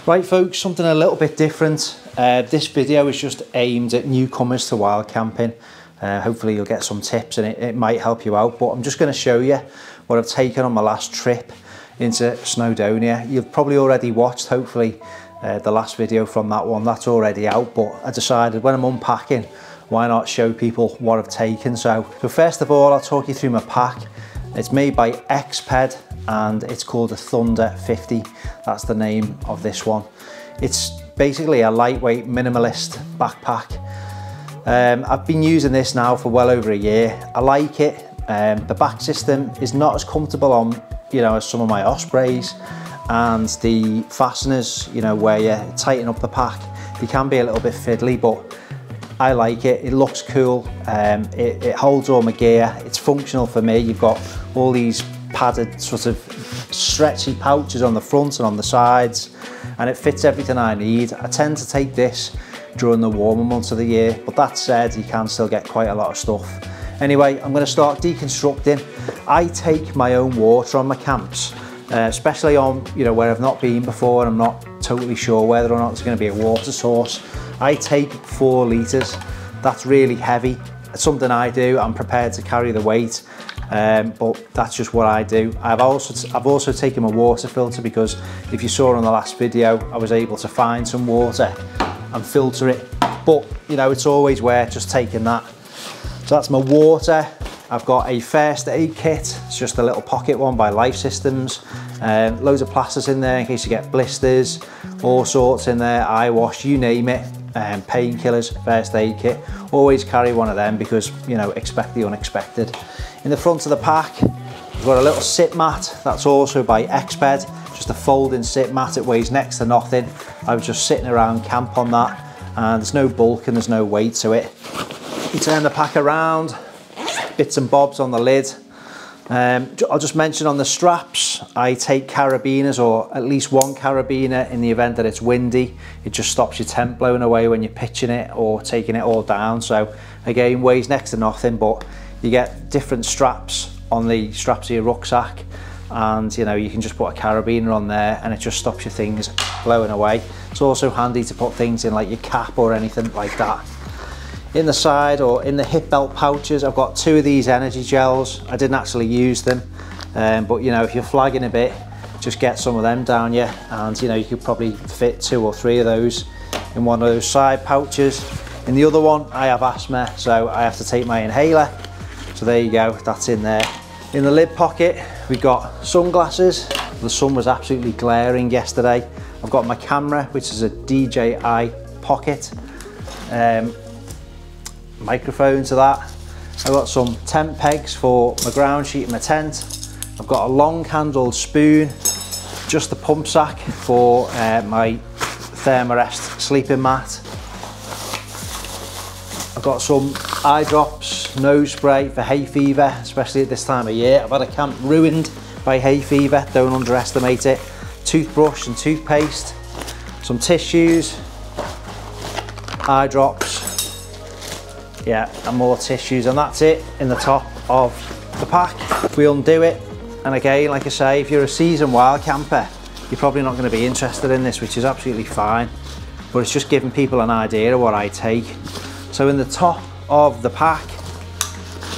Right folks, something a little bit different. This video is just aimed at newcomers to wild camping. Hopefully you'll get some tips and it might help you out, but I'm just going to show you what I've taken on my last trip into Snowdonia. You've probably already watched, hopefully, the last video from that one. That's already out, but I decided when I'm unpacking, why not show people what I've taken. So first of all, I'll talk you through my pack. It's made by Xped and it's called a Thunder 50. That's the name of this one. It's basically a lightweight minimalist backpack. I've been using this now for well over a year. I like it. The back system is not as comfortable on, as some of my Ospreys, and the fasteners, where you tighten up the pack, they can be a little bit fiddly, but I like it. It looks cool. It holds all my gear. It's functional for me. You've got all these padded sort of stretchy pouches on the front and on the sides, and it fits everything I need. I tend to take this during the warmer months of the year, but that said, you can still get quite a lot of stuff. Anyway, I'm going to start deconstructing. I take my own water on my camps, especially on where I've not been before and I'm not totally sure whether or not there's going to be a water source. I take 4 litres. That's really heavy. It's something I do. I'm prepared to carry the weight, but that's just what I do. I've also taken my water filter, because if you saw on the last video, I was able to find some water and filter it, but it's always worth just taking that. So that's my water. I've got a first aid kit. It's just a little pocket one by Life Systems. Loads of plasters in there in case you get blisters, all sorts in there, eye wash, you name it. Painkillers, first aid kit. Always carry one of them because, expect the unexpected. In the front of the pack, we've got a little sit mat. That's also by Xped. Just a folding sit mat. It weighs next to nothing. I was just sitting around camp on that, and there's no bulk and there's no weight to it. You turn the pack around, bits and bobs on the lid. I'll just mention on the straps, I take carabiners, or at least one carabiner in the event that it's windy. It just stops your tent blowing away when you're pitching it or taking it all down. So again, weighs next to nothing, but you get different straps on the straps of your rucksack, and you can just put a carabiner on there and it just stops your things blowing away. It's also handy to put things in like your cap or anything like that. In the side or in the hip belt pouches, I've got 2 of these energy gels. I didn't actually use them, but if you're flagging a bit, just get some of them down you, and you could probably fit 2 or 3 of those in one of those side pouches. In the other one, I have asthma, so I have to take my inhaler. So there you go, that's in there. In the lid pocket, we've got sunglasses. The sun was absolutely glaring yesterday. I've got my camera, which is a DJI Pocket. Microphone to that. I've got some tent pegs for my ground sheet in my tent. I've got a long handled spoon, just the pump sack for my Thermarest sleeping mat. I've got some eye drops, nose spray for hay fever, especially at this time of year. I've had a camp ruined by hay fever, don't underestimate it. Toothbrush and toothpaste, some tissues, eye drops, and more tissues, and that's it in the top of the pack. If we undo it, and again, like I say, if you're a seasoned wild camper, you're probably not going to be interested in this, which is absolutely fine, but it's just giving people an idea of what I take. So in the top of the pack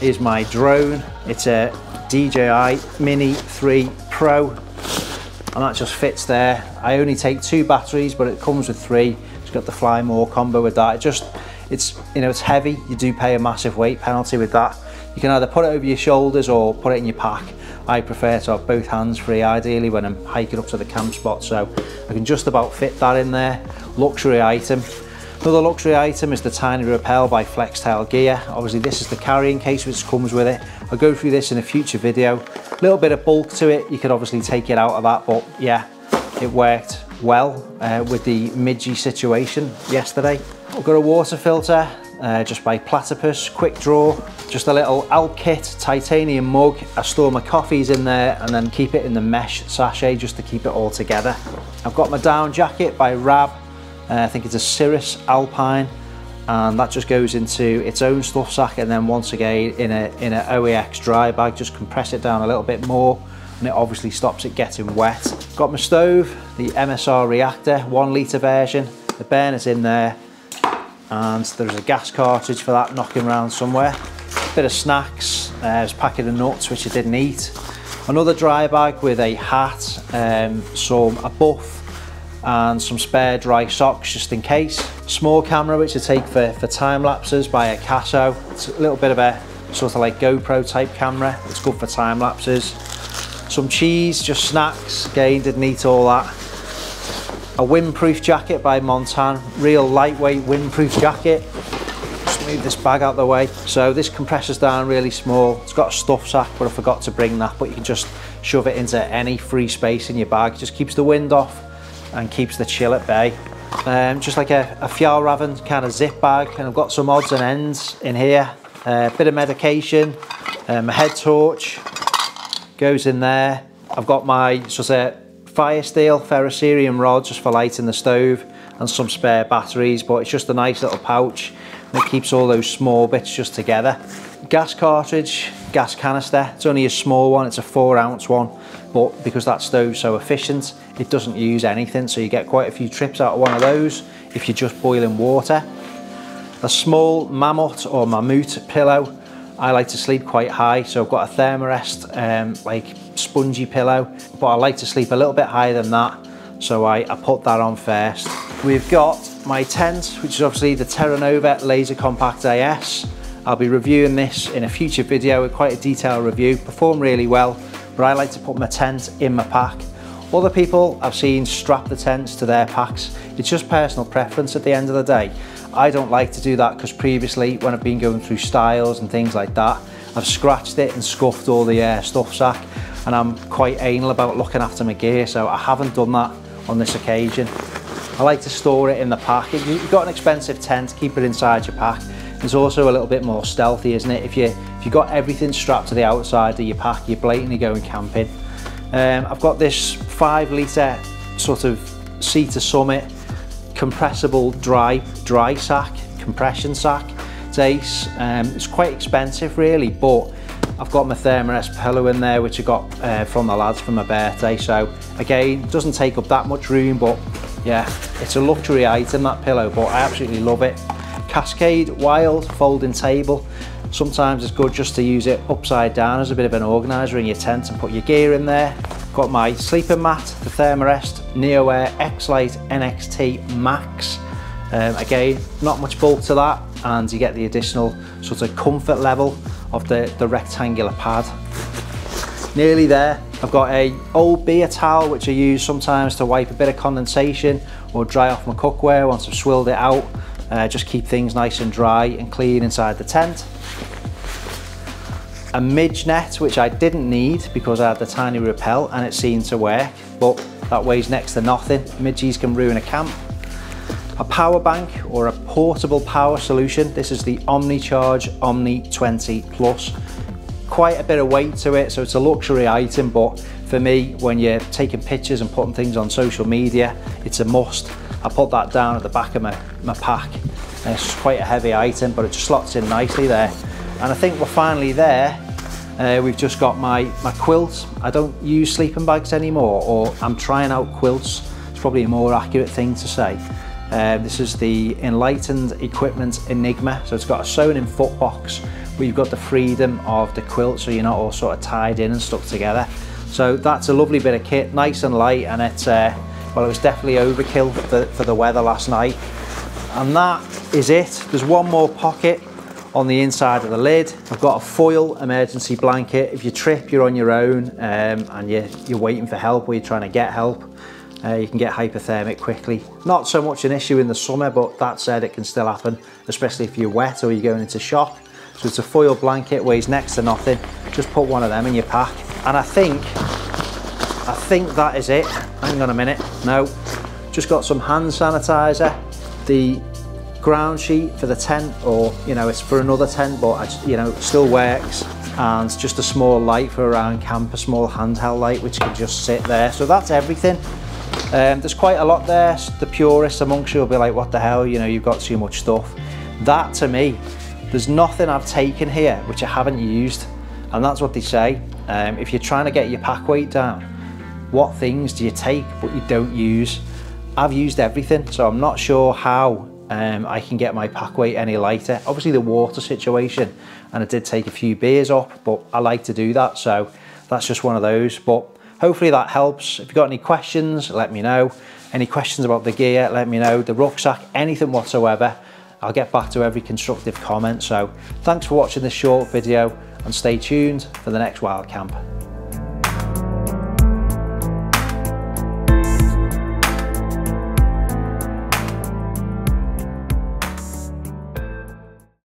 is my drone. It's a DJI Mini 3 Pro, and that just fits there. I only take 2 batteries, but it comes with 3. It's got the Fly More combo with that. It's heavy. You do pay a massive weight penalty with that. You can either put it over your shoulders or put it in your pack. I prefer to have both hands free, ideally, when I'm hiking up to the camp spot, so I can just about fit that in there. Luxury item. Another luxury item is the Tiny Rappel by Flextail Gear. Obviously this is the carrying case which comes with it. I'll go through this in a future video. A little bit of bulk to it. You could obviously take it out of that, but yeah, it worked well with the midgy situation yesterday. I've got a water filter just by Platypus, quick draw. Just a little Alp Kit titanium mug. I store my coffees in there and then keep it in the mesh sachet just to keep it all together. I've got my down jacket by Rab. I think it's a Cirrus Alpine, and that just goes into its own stuff sack, and then once again in a OEX dry bag, just compress it down a little bit more and it obviously stops it getting wet. Got my stove, the MSR reactor, 1 litre version. The burner's in there, and there's a gas cartridge for that knocking around somewhere. Bit of snacks, there's a packet of nuts which I didn't eat. Another dry bag with a hat, a buff, and some spare dry socks just in case. Small camera which I take for time lapses by a Casso. It's a little bit of a sort of like GoPro type camera. It's good for time lapses. Some cheese, just snacks, again didn't eat all that. A windproof jacket by Montan, real lightweight windproof jacket. Just move this bag out the way. So this compresses down really small. It's got a stuff sack, but I forgot to bring that, but you can just shove it into any free space in your bag. Just keeps the wind off and keeps the chill at bay. Just like a Fjallraven kind of zip bag, and I've got some odds and ends in here. A bit of medication, my head torch goes in there. I've got my sort of fire steel ferrocerium rod just for lighting the stove, and some spare batteries, but it's just a nice little pouch and it keeps all those small bits just together. Gas cartridge, gas canister. It's only a small one, it's a 4-ounce one, but because that stove's so efficient, it doesn't use anything, so you get quite a few trips out of one of those if you're just boiling water. A small Mammut pillow. I like to sleep quite high, so I've got a Thermarest like spongy pillow, but I like to sleep a little bit higher than that, so I put that on first. We've got my tent, which is obviously the Terra Nova Laser Compact AS. I'll be reviewing this in a future video with quite a detailed review. Performed really well, but I like to put my tent in my pack. Other people I've seen strap the tents to their packs. It's just personal preference at the end of the day. I don't like to do that because previously when I've been going through styles and things like that, I've scratched it and scuffed all the stuff sack, and I'm quite anal about looking after my gear, so I haven't done that on this occasion. I like to store it in the pack. If you've got an expensive tent, keep it inside your pack. It's also a little bit more stealthy, isn't it? If you've got everything strapped to the outside of your pack, you're blatantly going camping. I've got this 5 litre sort of Sea to Summit compressible dry sack, compression sack. It's ace. It's quite expensive really, but I've got my Thermarest pillow in there which I got from the lads for my birthday, so again, doesn't take up that much room, but yeah, it's a luxury item, that pillow, but I absolutely love it. Cascade Wild folding table. Sometimes it's good just to use it upside down as a bit of an organiser in your tent and put your gear in there. Got my sleeping mat, the Thermarest NeoAir X-Lite NXT Max. Again, not much bulk to that, and you get the additional sort of comfort level of the rectangular pad. Nearly there. I've got a old beer towel which I use sometimes to wipe a bit of condensation or dry off my cookware once I've swilled it out. Just keep things nice and dry and clean inside the tent. A midge net, which I didn't need because I had the tiny rappel and it seemed to work, but that weighs next to nothing. Midgies can ruin a camp. A power bank or a portable power solution. This is the OmniCharge Omni 20 Plus. Quite a bit of weight to it, so it's a luxury item, but for me, when you're taking pictures and putting things on social media, it's a must. I put that down at the back of my pack. And it's quite a heavy item, but it just slots in nicely there. And I think we're finally there. We've just got my quilt. I don't use sleeping bags anymore, or I'm trying out quilts. It's probably a more accurate thing to say. This is the Enlightened Equipment Enigma. So it's got a sewn in foot box, where you've got the freedom of the quilt, so you're not all sort of tied in and stuck together. So that's a lovely bit of kit, nice and light, and it's, well, it was definitely overkill for the weather last night. And that is it. There's one more pocket on the inside of the lid. I've got a foil emergency blanket. If you trip, you're on your own, and you're waiting for help, or you're trying to get help, you can get hypothermic quickly. Not so much an issue in the summer, but that said, it can still happen, especially if you're wet or you're going into shop. So it's a foil blanket, weighs next to nothing. Just put one of them in your pack. And I think that is it. Hang on a minute. No, just got some hand sanitizer. The ground sheet for the tent, or it's for another tent, but it still works. And just a small light for around camp, a small handheld light which can just sit there. So that's everything. There's quite a lot there. The purists amongst you will be like, what the hell, you've got too much stuff. That, to me, there's nothing I've taken here which I haven't used. And that's what they say. If you're trying to get your pack weight down, what things do you take but you don't use? I've used everything, so I'm not sure how I can get my pack weight any lighter. Obviously the water situation, and I did take a few beers up, but I like to do that, so that's just one of those. But hopefully that helps. If you've got any questions, let me know. Any questions about the gear, let me know. The rucksack, anything whatsoever. I'll get back to every constructive comment. So thanks for watching this short video, and stay tuned for the next wild camp.